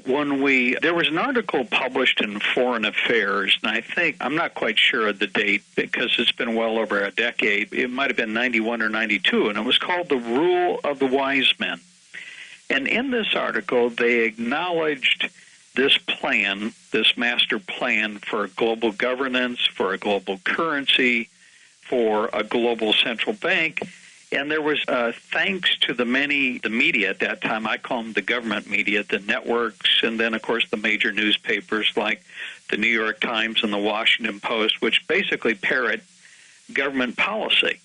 there was an article published in Foreign Affairs, and I'm not quite sure of the date because it's been well over a decade. It might have been 91 or 92, and it was called The Rule of the Wise Men. And in this article, they acknowledged this plan, this master plan for global governance, for a global currency, for a global central bank. And there was thanks to the media at that time, I call them the government media, the networks, and then, of course, the major newspapers like the New York Times and the Washington Post, which basically parrot government policy.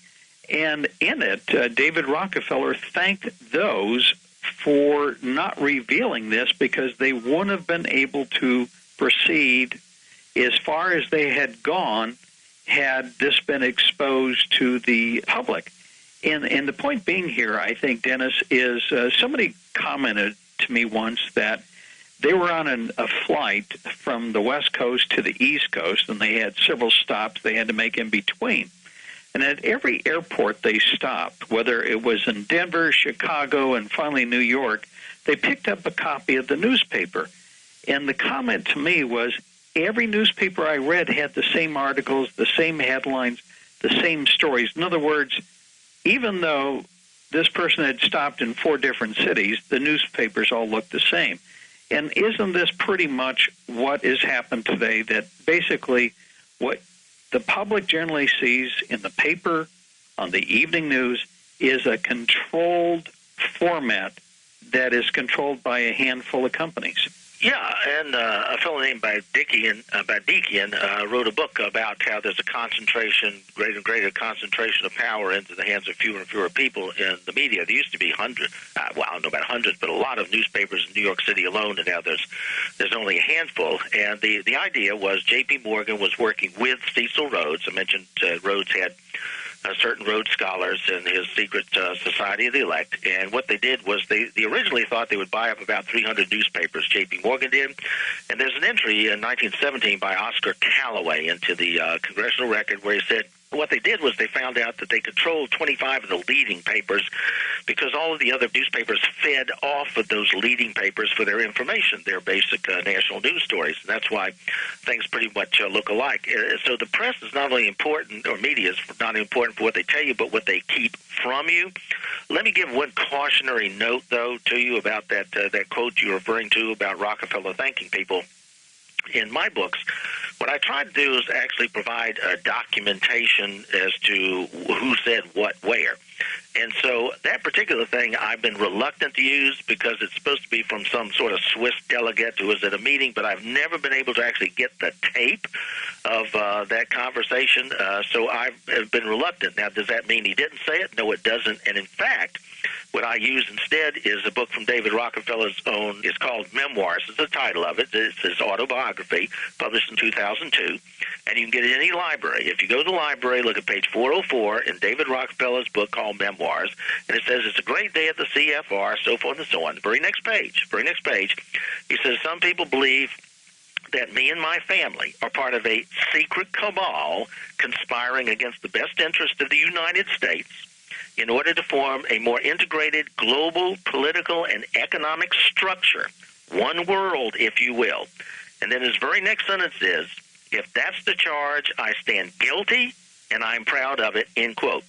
And in it, David Rockefeller thanked those for not revealing this because they wouldn't have been able to proceed as far as they had gone had this been exposed to the public. And the point being here, I think, Dennis, is somebody commented to me once that they were on a flight from the West Coast to the East Coast, and they had several stops they had to make in between. And at every airport they stopped, whether it was in Denver, Chicago, and finally New York, they picked up a copy of the newspaper. And the comment to me was, every newspaper I read had the same articles, the same headlines, the same stories. In other words, even though this person had stopped in 4 different cities, the newspapers all looked the same. And isn't this pretty much what has happened today, that basically what the public generally sees in the paper, on the evening news, is a controlled format that is controlled by a handful of companies? Yeah, and a fellow named Badikian wrote a book about how there's a greater and greater concentration of power into the hands of fewer and fewer people in the media. There used to be hundreds, I don't know about hundreds, but a lot of newspapers in New York City alone, and now there's only a handful. And the idea was J.P. Morgan was working with Cecil Rhodes. I mentioned Rhodes had certain Rhodes Scholars in his secret Society of the Elect. And what they did was they originally thought they would buy up about 300 newspapers, J.P. Morgan did. And there's an entry in 1917 by Oscar Calloway into the Congressional Record where he said, what they did was they found out that they controlled 25 of the leading papers because all of the other newspapers fed off of those leading papers for their information, their basic national news stories. And that's why things pretty much look alike. So the press is not only important, or media is not important for what they tell you, but what they keep from you. Let me give one cautionary note, though, to you about that quote you're referring to about Rockefeller thanking people. In my books, what I try to do is actually provide documentation as to who said what where. And so that particular thing I've been reluctant to use because it's supposed to be from some sort of Swiss delegate who was at a meeting, but I've never been able to actually get the tape of that conversation. So I've been reluctant. Now, does that mean he didn't say it? No, it doesn't. And in fact, what I use instead is a book from David Rockefeller's own. It's called Memoirs. It's the title of it. It's his autobiography, published in 2002. And you can get it in any library. If you go to the library, look at page 404 in David Rockefeller's book called Memoirs, and it says it's a great day at the CFR, so forth and so on. The very next page, he says, some people believe that me and my family are part of a secret cabal conspiring against the best interest of the United States in order to form a more integrated global political and economic structure, one world, if you will. And then his very next sentence is, if that's the charge, I stand guilty, and I'm proud of it, end quote.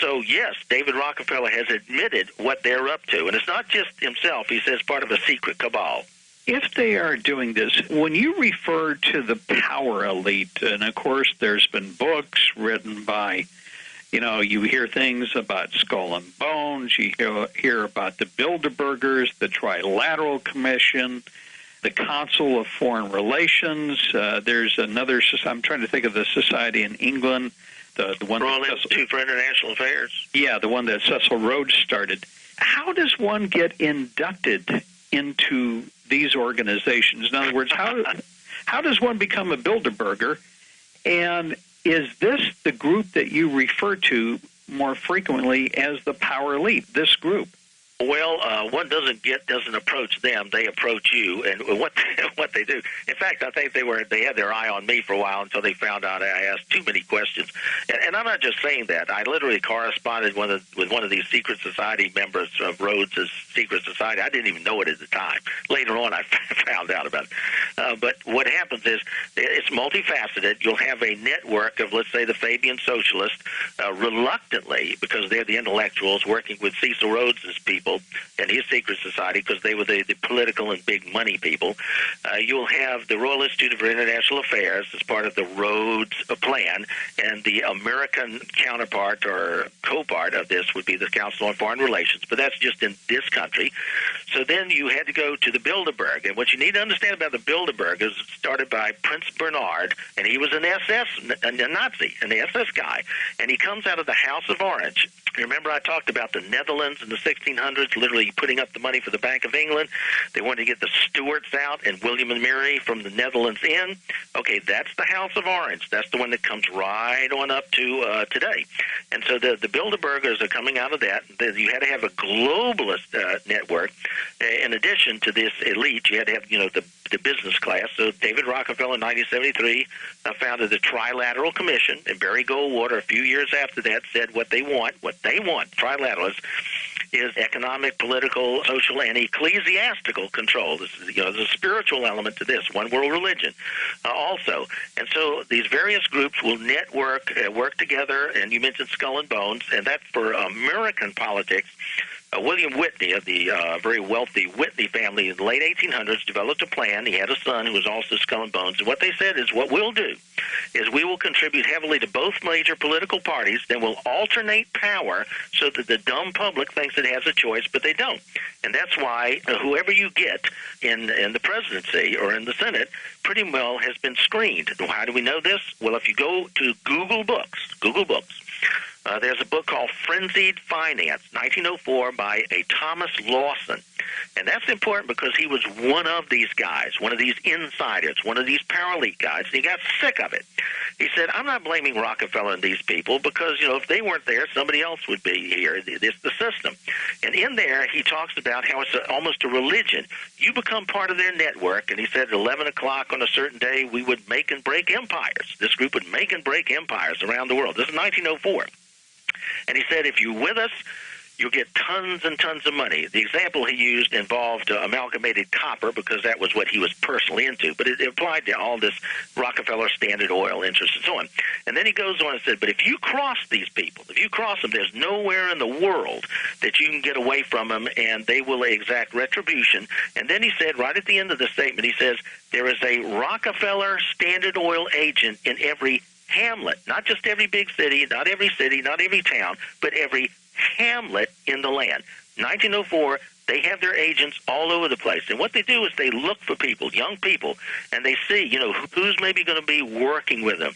So, yes, David Rockefeller has admitted what they're up to. And it's not just himself. He says part of a secret cabal. If they are doing this, when you refer to the power elite, and, of course, there's been books written by, you hear things about Skull and Bones, you hear about the Bilderbergers, the Trilateral Commission, the Council of Foreign Relations. There's another, I'm trying to think of the society in England, the one Royal Institute for International Affairs. Yeah, the one that Cecil Rhodes started. How does one get inducted into these organizations? In other words, how does one become a Bilderberger? And is this the group that you refer to more frequently as the power elite, this group? Well, one doesn't approach them; they approach you, and what they do. In fact, I think they had their eye on me for a while until they found out I asked too many questions. And I'm not just saying that. I literally corresponded with one of these secret society members of Rhodes' secret society. I didn't even know it at the time. Later on, I found out about it. But what happens is it's multifaceted. You'll have a network of, let's say, the Fabian Socialists, reluctantly, because they're the intellectuals working with Cecil Rhodes's people and his secret society, because they were the political and big money people. You'll have the Royal Institute for International Affairs as part of the Rhodes plan, and the American counterpart or co-part of this would be the Council on Foreign Relations, but that's just in this country. So then you had to go to the Bilderberg, and what you need to understand about the Bilderberg is it started by Prince Bernhard, and he was an SS, a Nazi, an SS guy, and he comes out of the House of Orange. Remember I talked about the Netherlands in the 1600s literally putting up the money for the Bank of England? They wanted to get the Stuarts out and William and Mary from the Netherlands in. Okay, that's the House of Orange. That's the one that comes right on up to today. And so the Bilderbergers are coming out of that. You had to have a globalist network. In addition to this elite, you had to have, the business class. So David Rockefeller in 1973 founded the Trilateral Commission, and Barry Goldwater a few years after that said what they want, trilateralists, is economic, political, social, and ecclesiastical control. This is, there's a spiritual element to this, one world religion also. And so these various groups will network, work together, and you mentioned Skull and Bones, and that's for American politics. William Whitney of the very wealthy Whitney family in the late 1800s developed a plan. He had a son who was also Skull and Bones. And what they said is what we'll do is we will contribute heavily to both major political parties, then we'll alternate power so that the dumb public thinks it has a choice, but they don't. And that's why whoever you get in the presidency or in the Senate pretty well has been screened. How do we know this? Well, if you go to Google Books, there's a book called Frenzied Finance, 1904, by a Thomas Lawson. And that's important because he was one of these guys, one of these insiders, one of these paralegal guys, and he got sick of it. He said, I'm not blaming Rockefeller and these people because, if they weren't there, somebody else would be here. It's the system. And in there, he talks about how it's almost a religion. You become part of their network, and he said at 11 o'clock on a certain day, we would make and break empires. This group would make and break empires around the world. This is 1904. And he said, if you're with us, you'll get tons and tons of money. The example he used involved amalgamated copper because that was what he was personally into, but it applied to all this Rockefeller Standard Oil interest and so on. And then he goes on and said, but if you cross these people, there's nowhere in the world that you can get away from them, and they will exact retribution. And then he said, right at the end of the statement, he says, there is a Rockefeller Standard Oil agent in every hamlet, not just every big city, not every town, but every hamlet in the land. 1904, they have their agents all over the place. And what they do is they look for people, young people, and they see, who's maybe going to be working with them.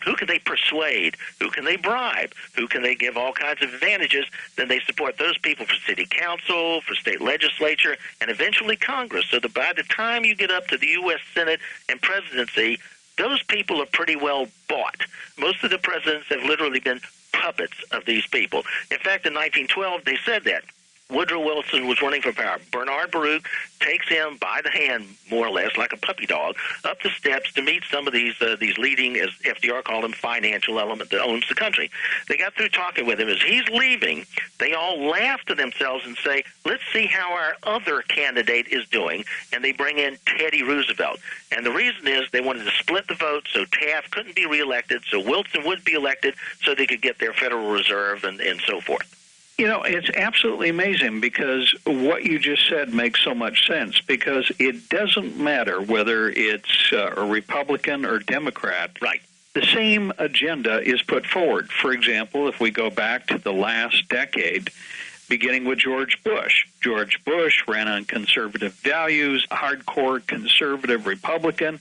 Who can they persuade? Who can they bribe? Who can they give all kinds of advantages? Then they support those people for city council, for state legislature, and eventually Congress. So that by the time you get up to the U.S. Senate and presidency, those people are pretty well bought. Most of the presidents have literally been puppets of these people. In fact, in 1912, they said that. Woodrow Wilson was running for power. Bernard Baruch takes him by the hand, more or less, like a puppy dog, up the steps to meet some of these leading, as FDR called them, financial element that owns the country. They got through talking with him. As he's leaving, they all laugh to themselves and say, let's see how our other candidate is doing, and they bring in Teddy Roosevelt. And the reason is they wanted to split the vote so Taft couldn't be reelected, so Wilson would be elected, so they could get their Federal Reserve and so forth. It's absolutely amazing because what you just said makes so much sense because it doesn't matter whether it's a Republican or Democrat. Right. The same agenda is put forward. For example, if we go back to the last decade, beginning with George Bush. George Bush ran on conservative values, hardcore conservative Republican.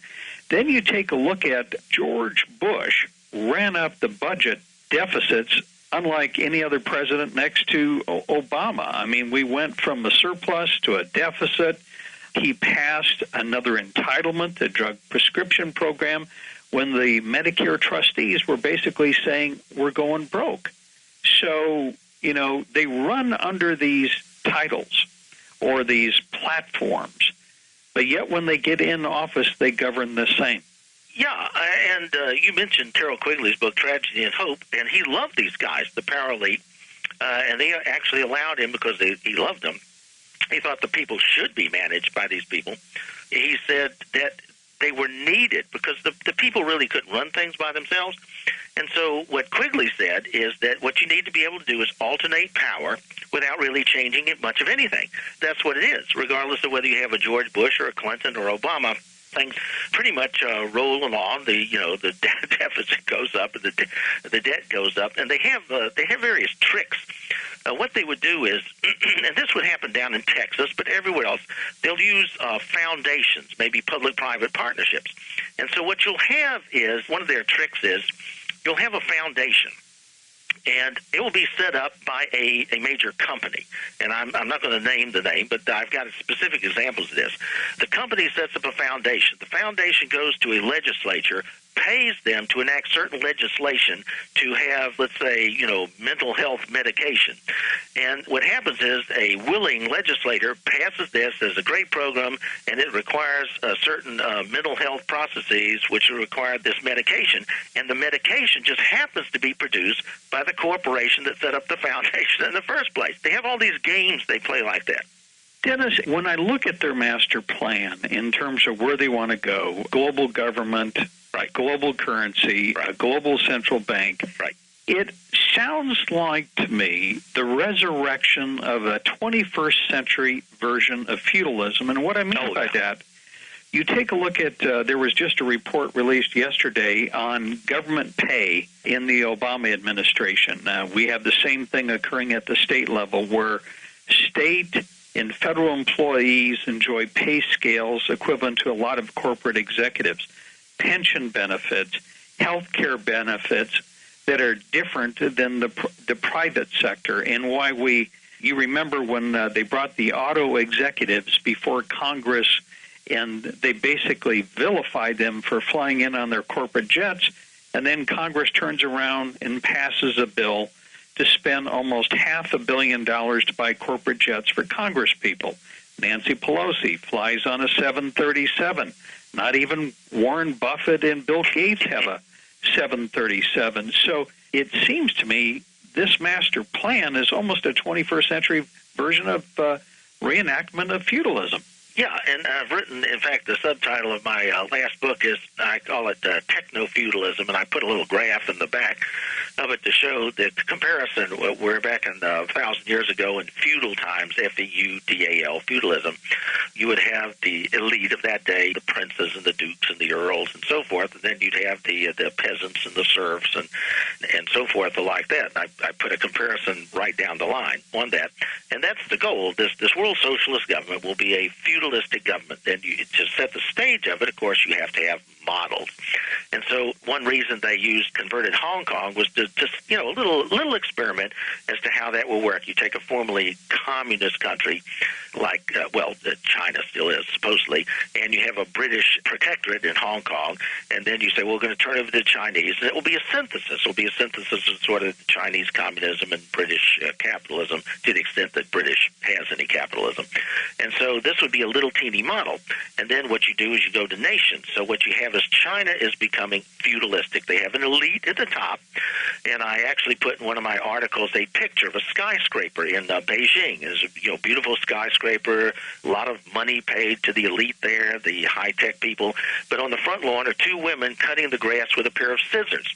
Then you take a look at George Bush ran up the budget deficits unlike any other president next to Obama. I mean, we went from a surplus to a deficit. He passed another entitlement, the drug prescription program, when the Medicare trustees were basically saying, we're going broke. So, they run under these titles or these platforms, but yet when they get in office, they govern the same. Yeah, and you mentioned Terrell Quigley's book, Tragedy and Hope, and he loved these guys, the paralegal, and they actually allowed him, because he loved them, he thought the people should be managed by these people. He said that they were needed because the people really couldn't run things by themselves. And so what Quigley said is that what you need to be able to do is alternate power without really changing it much of anything. That's what it is, regardless of whether you have a George Bush or a Clinton or Obama. Things pretty much roll along. The deficit goes up and the debt goes up, and they have various tricks. What they would do is, and this would happen down in Texas, but everywhere else, they'll use foundations, maybe public-private partnerships. And so what you'll have is, one of their tricks is, you'll have a foundation, and it will be set up by a major company. And I'm not going to name the name, but I've got specific examples of this. The company sets up a foundation. The foundation goes to a legislature, pays them to enact certain legislation to have, let's say, mental health medication. And what happens is a willing legislator passes this as a great program, and it requires certain mental health processes which require this medication. And the medication just happens to be produced by the corporation that set up the foundation in the first place. They have all these games they play like that. Dennis, when I look at their master plan in terms of where they want to go, global government, right, global currency, right, a global central bank, right, it sounds like to me the resurrection of a 21st century version of feudalism. And what I mean by that, you take a look at, there was just a report released yesterday on government pay in the Obama administration. We have the same thing occurring at the state level where state and federal employees enjoy pay scales equivalent to a lot of corporate executives, pension benefits, health care benefits that are different than the private sector. And why you remember when they brought the auto executives before Congress and they basically vilified them for flying in on their corporate jets, and then Congress turns around and passes a bill to spend almost $500 million to buy corporate jets for Congress people. Nancy Pelosi flies on a 737. Not even Warren Buffett and Bill Gates have a 737. So it seems to me this master plan is almost a 21st century version of reenactment of feudalism. Yeah, and I've written, in fact, the subtitle of my last book is, I call it Techno-Feudalism, and I put a little graph in the back of it to show the comparison. We're back in 1,000 years ago in feudal times, F-E-U-D-A-L, feudalism. You would have the elite of that day, the princes and the dukes and the earls and so forth, and then you'd have the peasants and the serfs and so forth like that. I put a comparison right down the line on that, and that's the goal. This world socialist government will be a feudalistic government. Then to set the stage of it, of course, you have to have models. And so one reason they used converted Hong Kong was to just, a little experiment as to how that will work. You take a formerly communist country like, China still is, supposedly, and you have a British protectorate in Hong Kong, and then you say, well, we're going to turn over to the Chinese, and it will be a synthesis. It will be a synthesis of sort of Chinese communism and British capitalism to the extent that British has any capitalism. And so this would be a little teeny model. And then what you do is you go to nations. So what you have is China is becoming feudalistic. They have an elite at the top, and I actually put in one of my articles a picture of a skyscraper in Beijing. It's a beautiful skyscraper, a lot of money paid to the elite there, the high-tech people. But on the front lawn are two women cutting the grass with a pair of scissors.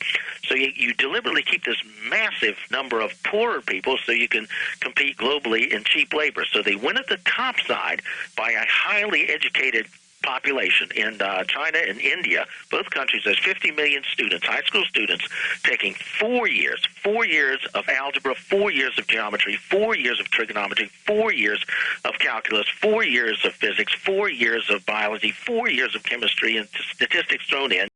So you deliberately keep this massive number of poorer people so you can compete globally in cheap labor. So they went at the top side by a highly educated population. In China and India, both countries, there's 50 million students, high school students, taking 4 years of algebra, 4 years of geometry, 4 years of trigonometry, 4 years of calculus, 4 years of physics, 4 years of biology, 4 years of chemistry, and statistics thrown in.